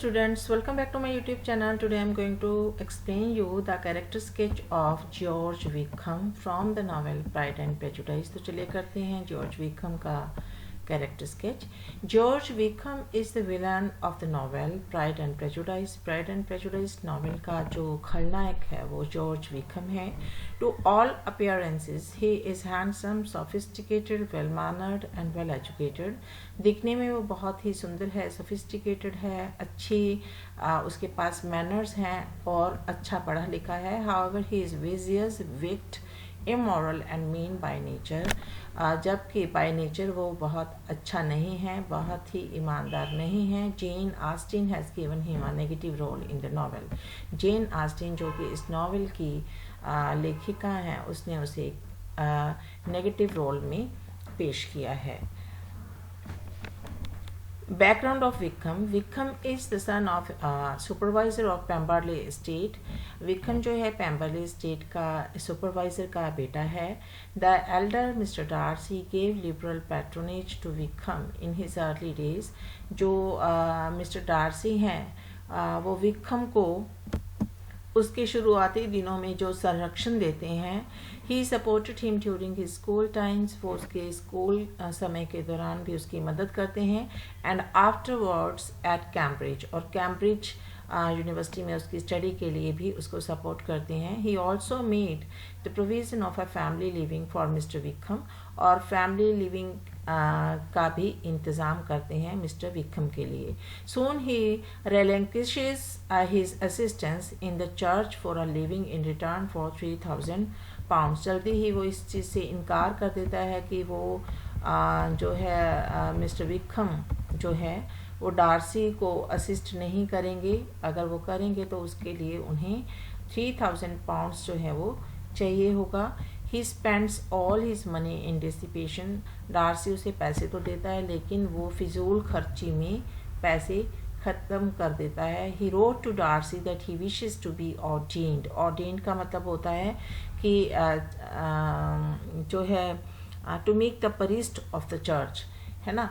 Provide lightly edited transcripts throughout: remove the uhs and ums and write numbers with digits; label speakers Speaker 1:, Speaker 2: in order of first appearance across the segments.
Speaker 1: students, welcome back to my YouTube channel. Today I am going to explain you the character sketch of George Wickham from the novel Pride and Prejudice. तो चलिए करते हैं George Wickham का character sketch. George Wickham is the villain of the novel Pride and Prejudice. Pride and Prejudice novel का जो खलनायक है वो जॉर्ज विकम है. To all appearances he is handsome, sophisticated, well mannered and well educated. दिखने में वो बहुत ही सुंदर है, सोफिस्टिकेटेड है, उसके पास मैनर्स हैं और अच्छा पढ़ा लिखा है. However he is vicious, wicked, immoral and mean by nature. जबकि बाय नेचर वो बहुत अच्छा नहीं है, बहुत ही ईमानदार नहीं है. Jane Austen has given him a negative role in the novel. Jane Austen जो कि इस नॉवेल की लेखिका हैं, उसने उसे नेगेटिव रोल में पेश किया है. Background of Wickham. Wickham is the son of supervisor of Pemberley Estate. Wickham जो है Pemberley Estate का supervisor का बेटा है. The elder Mr. Darcy gave liberal patronage to Wickham in his early days. जो Mr. Darcy हैं वो Wickham को उसके शुरुआती दिनों में जो संरक्षण देते हैं. He supported him during his school times. वो उसके स्कूल समय के दौरान भी उसकी मदद करते हैं. एंड आफ्टरवर्ड्स एट कैम्ब्रिज, और कैम्ब्रिज यूनिवर्सिटी में उसकी स्टडी के लिए भी उसको सपोर्ट करते हैं. He also made the provision of a family living for Mr Wickham, और फैमिली लिविंग का भी इंतज़ाम करते हैं मिस्टर विकम के लिए. सून ही relinquishes his assistance in the church for a living in return for 3,000 pounds. जल्दी ही वो इस चीज़ से इनकार कर देता है कि वो जो है मिस्टर विकम जो है वो डार्सी को असिस्ट नहीं करेंगे. अगर वो करेंगे तो उसके लिए उन्हें 3,000 pounds जो है वो चाहिए होगा. He spends all his money in dissipation. Darcy उसे पैसे तो देता है लेकिन वो फिजूल खर्ची में पैसे ख़त्म कर देता है. He wrote to Darcy that he wishes to be ordained. Ordained का मतलब होता है कि जो है to make the priest of the church, है ना.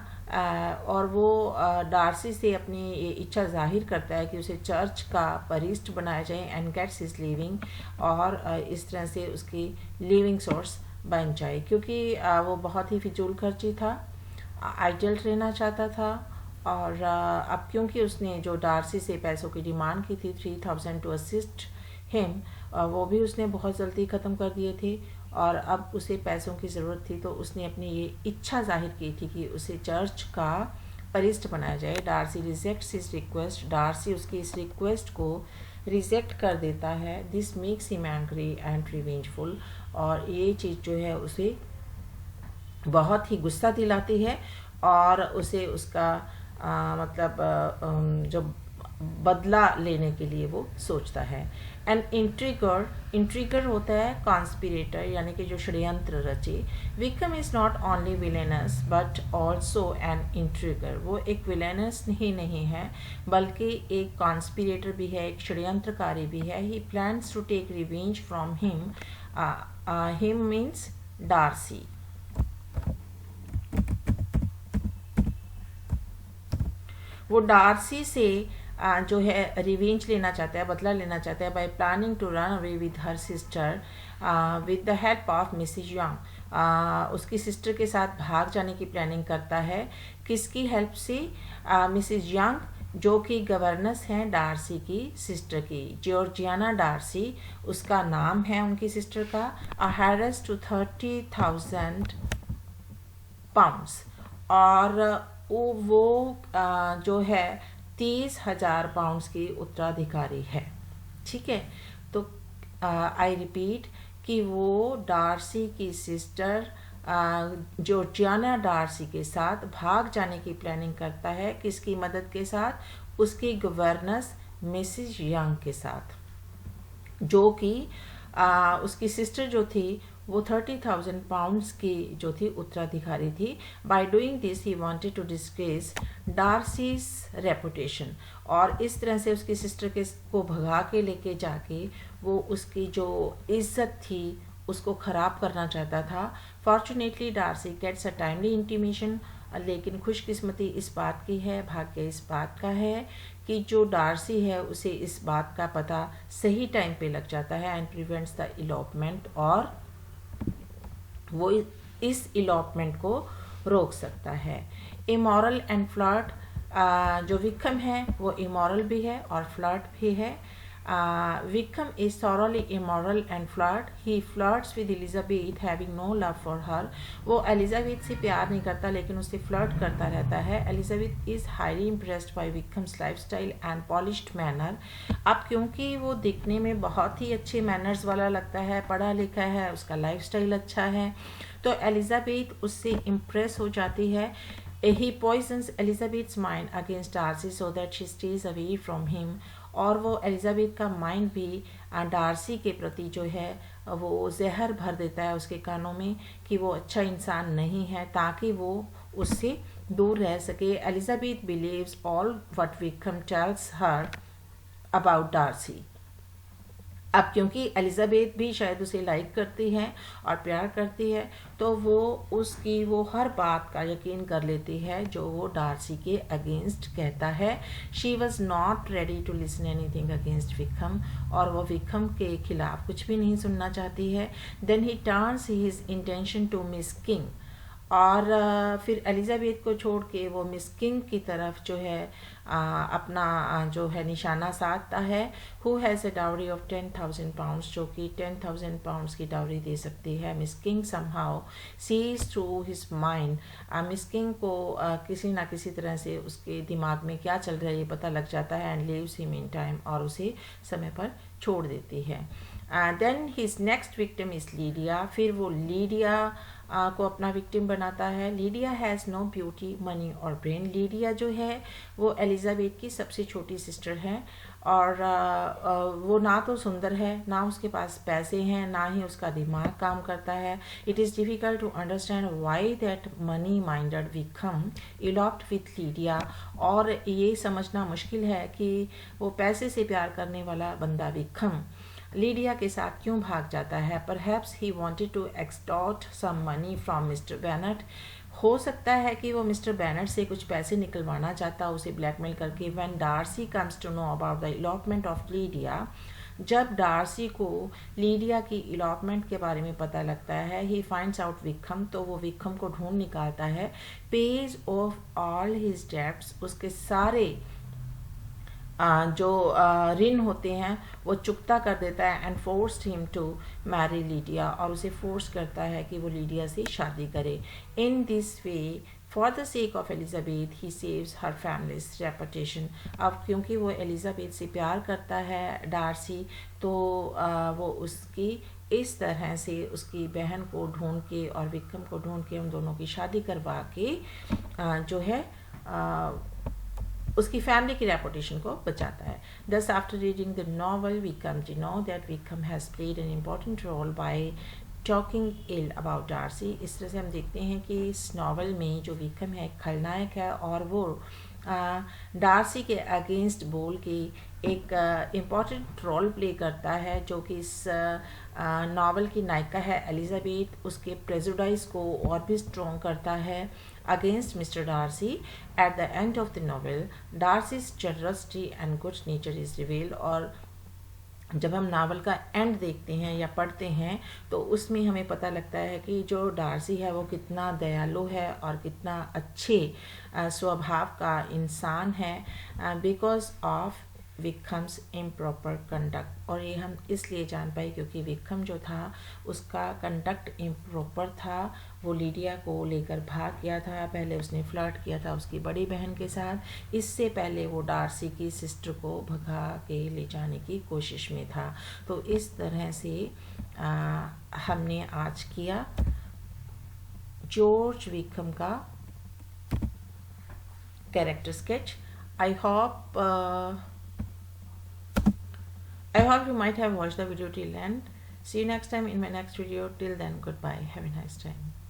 Speaker 1: और वो डार्सी से अपनी ये इच्छा जाहिर करता है कि उसे चर्च का परिस्ट बनाया जाए एंड गेट्स हिज लिविंग, और इस तरह से उसकी लिविंग सोर्स बन जाए. क्योंकि वो बहुत ही फिजूल खर्ची था, आइडल रहना चाहता था. और अब क्योंकि उसने जो डार्सी से पैसों की डिमांड की थी 3,000 टू असिस्ट हिम, वो भी उसने बहुत जल्दी ख़त्म कर दिए थे. और अब उसे पैसों की ज़रूरत थी तो उसने अपनी ये इच्छा जाहिर की थी कि उसे चर्च का परिस्ट बनाया जाए. Darcy rejects his request. Darcy उसकी इस रिक्वेस्ट को रिजेक्ट कर देता है. This makes him angry and revengeful, और ये चीज़ जो है उसे बहुत ही गुस्सा दिलाती है और उसे उसका जो बदला लेने के लिए वो सोचता है. एन इंट्रीगर होता है कॉन्स्पिरेटर, यानी कि जो षड्यंत्र रचे. Wickham is not only villainous but also an intriguer. वो एक विलेनस ही नहीं है बल्कि एक कॉन्स्पिरेटर भी है, एक षड्यंत्रकारी भी है. He plans to take revenge from him. Him means Darcy. वो डार्सी से जो है रिवेंज लेना चाहता है, बदला लेना चाहता है by planning to run away with her sister with the help of Mrs Young. उसकी सिस्टर के साथ भाग जाने की प्लानिंग करता है. किसकी हेल्प से? मिसेज यंग, जो कि गवर्नेंस हैं डार्सी की सिस्टर की. जॉर्जियाना डार्सी उसका नाम है उनकी सिस्टर का. अ हेरेस टू 30,000 pounds, और वो जो है 30,000 pounds की उत्तराधिकारी है. ठीक है, तो आई रिपीट कि वो डार्सी की सिस्टर जॉर्जियाना डार्सी के साथ भाग जाने की प्लानिंग करता है. किसकी मदद के साथ? उसकी गवर्नेंस मिसेज यंग के साथ, जो कि उसकी सिस्टर जो थी वो 30,000 pounds की जो थी उत्तराधिकारी थी. By doing this he wanted to disgrace Darcy's reputation, और इस तरह से उसकी सिस्टर को भगा के लेके जाके वो उसकी जो इज्जत थी उसको ख़राब करना चाहता था. Fortunately Darcy gets a timely intimation, लेकिन खुशकिस्मती इस बात की है, भाग्य इस बात का है कि जो डार्सी है उसे इस बात का पता सही टाइम पे लग जाता है एंड प्रिवेंट्स द इलॉपमेंट, और वो इस इलॉपमेंट को रोक सकता है। इमोरल एंड फ्लर्ट, जो विक्रम है वो इमोरल भी है और फ्लर्ट भी है। Vikram is thoroughly immoral and flirt. He flirts with Elizabeth having no love for her. वो एलिजाबेथ से प्यार नहीं करता लेकिन उससे फ्लर्ट करता रहता है। Elizabeth is highly impressed by Vikram's lifestyle and polished manner. अब क्योंकि वो दिखने में बहुत ही अच्छे मैनर्स वाला लगता है, पढ़ा लिखा है, उसका लाइफस्टाइल अच्छा है, तो एलिजाबेथ उससे इम्प्रेस हो जाती है। He poisons Elizabeth's mind against Darcy so that she stays away from him. और वो एलिजाबेथ का माइंड भी डार्सी के प्रति जो है वो जहर भर देता है उसके कानों में कि वो अच्छा इंसान नहीं है, ताकि वो उससे दूर रह सके। Elizabeth believes all what Wickham tells her about Darcy. अब क्योंकि एलिजाबेथ भी शायद उसे लाइक करती है और प्यार करती है, तो वो उसकी वो हर बात का यकीन कर लेती है जो वो डार्सी के अगेंस्ट कहता है। She was not ready to listen anything against Wickham, और वो विक्रम के खिलाफ कुछ भी नहीं सुनना चाहती है। Then he turns his intention to Miss King, और फिर एलिजाबेथ को छोड़ के वो मिस किंग की तरफ जो है अपना जो है निशाना साधता है। Who has a dowry of 10,000 pounds, जो कि 10,000 पाउंड्स की डाउरी दे सकती है। Miss King somehow sees through his mind, Miss King को किसी ना किसी तरह से उसके दिमाग में क्या चल रहा है ये पता लग जाता है and leaves him in time, और उसे समय पर छोड़ देती है। Then his next victim is Lydia. फिर वो लीडिया को अपना विक्टिम बनाता है। Lydia has no beauty money और ब्रेन। लीडिया जो है वो एलिजाबेथ की सबसे छोटी सिस्टर है, और वो ना तो सुंदर है, ना उसके पास पैसे हैं, ना ही उसका दिमाग काम करता है। It is difficult to understand why that money minded Wickham eloped with Lydia, और ये समझना मुश्किल है कि वो पैसे से प्यार करने वाला बंदा विक्रम लीडिया के साथ क्यों भाग जाता है। Perhaps he wanted to extort some money from Mr Bennet. हो सकता है कि वो मिस्टर बेनेट से कुछ पैसे निकलवाना चाहता, उसे ब्लैकमेल करके। When Darcy comes to know about the elopement of Lydia, जब डार्सी को लीडिया की इलॉपमेंट के बारे में पता लगता है, ही फाइंड्स आउट विक्रम, तो वो विक्रम को ढूंढ निकालता है। Page of all his debts, उसके सारे जो ऋण होते हैं वो चुकता कर देता है। And forced him to marry Lydia, और उसे फोर्स करता है कि वो लीडिया से शादी करे। In this way for the sake of Elizabeth he saves her families reputation. अब क्योंकि वो एलिजाबेथ से प्यार करता है डार्सी, तो वो उसकी इस तरह से उसकी बहन को ढूंढ के और विक्रम को ढूंढ के उन दोनों की शादी करवा के जो है उसकी फैमिली की रेपुटेशन को बचाता है। Thus, after reading the novel, we come to know that Wickham has played an important role by talking ill about Darcy. इस तरह से हम देखते हैं कि इस नावल में जो विक्रम है खलनायक है, और वो डार्सी के अगेंस्ट बोल के एक इम्पॉर्टेंट रोल प्ले करता है, जो कि इस नावल की नायिका है एलिजाबेथ, उसके प्रेजुडाइज को और भी स्ट्रॉन्ग करता है against Mr. Darcy. At the end of the novel, Darcy's generosity and good nature is revealed, और जब हम नावल का एंड देखते हैं या पढ़ते हैं तो उसमें हमें पता लगता है कि जो डार्सी है वो कितना दयालु है और कितना अच्छे स्वभाव का इंसान है, because of Vikram's improper conduct. और ये हम इसलिए जान पाए क्योंकि विक्रम जो था उसका कंडक्ट इम्प्रॉपर था। वो लीडिया को लेकर भाग गया था, पहले उसने फ्लर्ट किया था उसकी बड़ी बहन के साथ, इससे पहले वो डार्सी की सिस्टर को भगा के ले जाने की कोशिश में था। तो इस तरह से हमने आज किया जॉर्ज विक्रम का character sketch. I hope you might have watched the video till end. See you next time in my next video. Till then, goodbye. Have a nice time.